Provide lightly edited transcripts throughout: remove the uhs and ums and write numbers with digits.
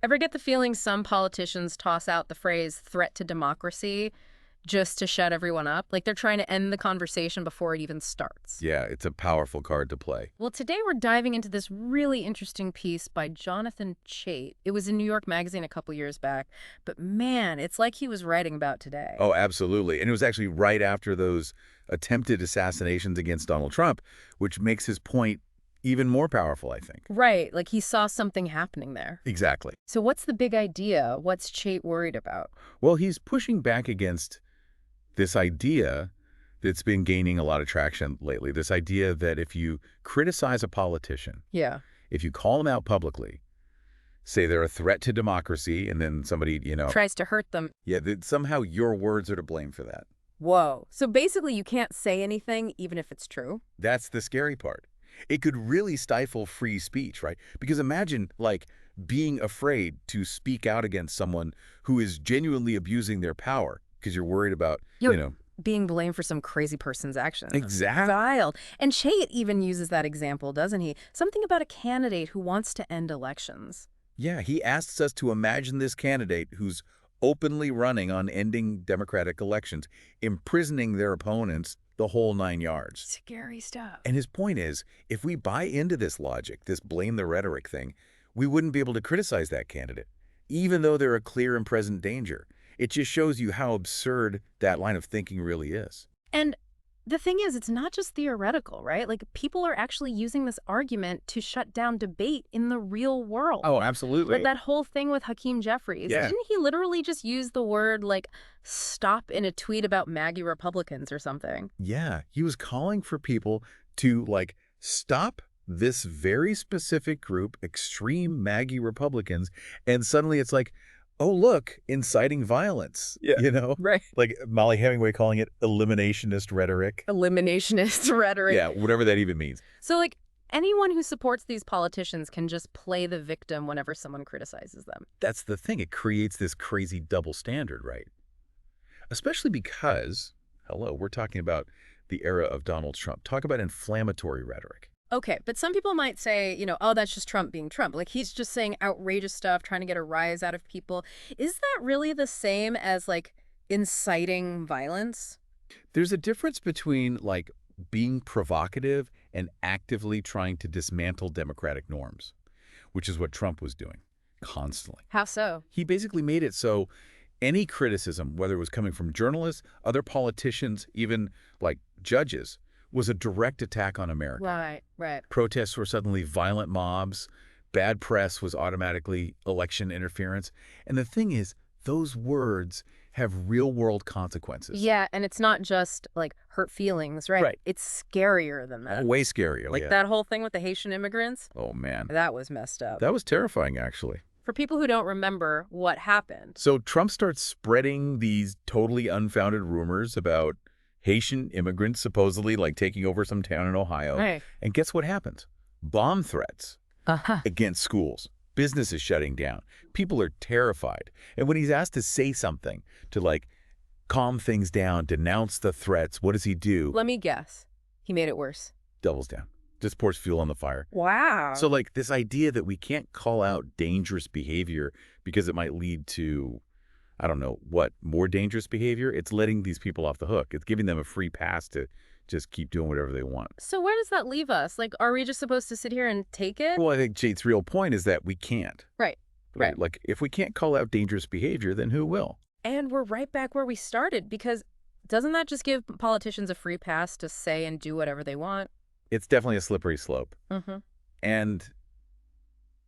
Ever get the feeling some politicians toss out the phrase threat to democracy just to shut everyone up? Like they're trying to end the conversation before it even starts. Yeah, it's a powerful card to play. Well, today we're diving into this really interesting piece by Jonathan Chait. It was in New York Magazine a couple years back, but man, it's like he was writing about today. Oh, absolutely. And it was actually right after those attempted assassinations against Donald Trump, which makes his point even more powerful, I think. Right, like he saw something happening there. Exactly. So what's the big idea? What's Chait worried about? Well, he's pushing back against this idea that's been gaining a lot of traction lately, this idea that if you criticize a politician, Yeah. if you call them out publicly, say they're a threat to democracy, and then somebody, Tries to hurt them. yeah, that somehow your words are to blame for that. Whoa. So basically you can't say anything even if it's true? That's the scary part. It could really stifle free speech, right? Because imagine, like, being afraid to speak out against someone who is genuinely abusing their power because you're worried about, Being blamed for some crazy person's actions. Exactly. Vile. And Chait even uses that example, doesn't he? Something about a candidate who wants to end elections. Yeah, he asks us to imagine this candidate who's openly running on ending democratic elections, imprisoning their opponents, the whole 9 yards. Scary stuff. And his point is, if we buy into this logic, this blame the rhetoric thing, we wouldn't be able to criticize that candidate, even though they're a clear and present danger. It just shows you how absurd that line of thinking really is. And the thing is, it's not just theoretical, right? Like, people are actually using this argument to shut down debate in the real world. Oh, absolutely. Like that whole thing with Hakeem Jeffries. Yeah. Didn't he literally just use the word, like, stop in a tweet about MAGA Republicans or something? Yeah, he was calling for people to, like, stop this very specific group, extreme MAGA Republicans, and suddenly it's like, oh, look, inciting violence, Right. Like Molly Hemingway calling it eliminationist rhetoric. Eliminationist rhetoric. Yeah, whatever that even means. So, like, anyone who supports these politicians can just play the victim whenever someone criticizes them. That's the thing. It creates this crazy double standard, right? Especially because, hello, we're talking about the era of Donald Trump. Talk about inflammatory rhetoric. Okay, but some people might say, oh, that's just Trump being Trump. Like, he's just saying outrageous stuff, trying to get a rise out of people. Is that really the same as, like, inciting violence? There's a difference between, like, being provocative and actively trying to dismantle democratic norms, which is what Trump was doing constantly. How so? He basically made it so any criticism, whether it was coming from journalists, other politicians, even, like, judges, was a direct attack on America. Right. Protests were suddenly violent mobs. Bad press was automatically election interference. And the thing is, those words have real-world consequences. Yeah, and it's not just, like, hurt feelings, right? Right. It's scarier than that. Way scarier. Like yeah. that whole thing with the Haitian immigrants? Oh, man. That was messed up. That was terrifying, actually. For people who don't remember what happened. So Trump starts spreading these totally unfounded rumors about Haitian immigrants supposedly, like, taking over some town in Ohio. Right. And guess what happens? Bomb threats Uh-huh. against schools. Businesses shutting down. People are terrified. And when he's asked to say something to, like, calm things down, denounce the threats, what does he do? Let me guess. He made it worse. Doubles down. Just pours fuel on the fire. Wow. So, like, this idea that we can't call out dangerous behavior because it might lead to, I don't know, what, more dangerous behavior? It's letting these people off the hook. It's giving them a free pass to just keep doing whatever they want. So where does that leave us? Like, are we just supposed to sit here and take it? Well, I think Chait's real point is that we can't. Right. Like, if we can't call out dangerous behavior, then who will? And we're right back where we started, because doesn't that just give politicians a free pass to say and do whatever they want? It's definitely a slippery slope. Mm-hmm. And,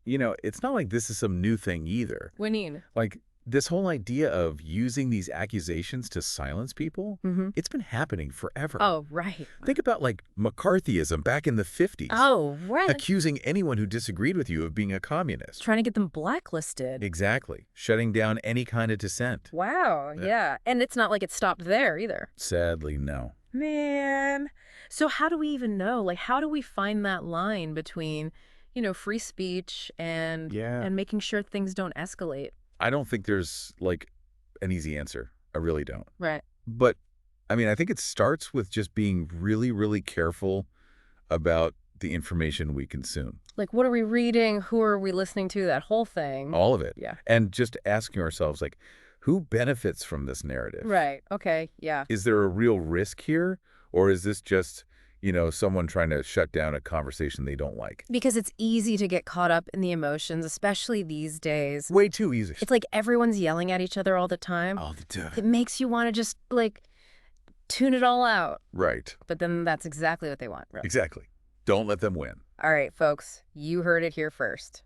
it's not like this is some new thing either. Winning. Like, this whole idea of using these accusations to silence people, it's been happening forever. Oh, right. Think about, like, McCarthyism back in the 50s. Oh, right. Accusing anyone who disagreed with you of being a communist. Trying to get them blacklisted. Exactly. Shutting down any kind of dissent. Wow, yeah. And it's not like it stopped there either. Sadly, no. Man. So how do we even know? Like, how do we find that line between, free speech and making sure things don't escalate? I don't think there's, like, an easy answer. I really don't. Right. But, I think it starts with just being really, really careful about the information we consume. Like, what are we reading? Who are we listening to? That whole thing. All of it. Yeah. And just asking ourselves, like, who benefits from this narrative? Right. Okay. Yeah. Is there a real risk here? Or is this just, someone trying to shut down a conversation they don't like? Because it's easy to get caught up in the emotions, especially these days. Way too easy. It's like everyone's yelling at each other all the time. All the time. It makes you want to just, like, tune it all out. Right. But then that's exactly what they want. Really. Exactly. Don't let them win. All right, folks. You heard it here first.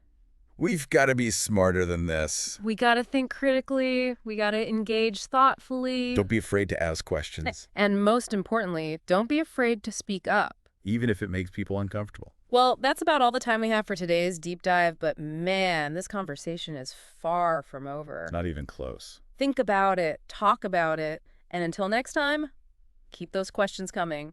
We've got to be smarter than this. We got to think critically. We got to engage thoughtfully. Don't be afraid to ask questions. And most importantly, don't be afraid to speak up. Even if it makes people uncomfortable. Well, that's about all the time we have for today's deep dive, but man, this conversation is far from over. Not even close. Think about it, talk about it, and until next time, keep those questions coming.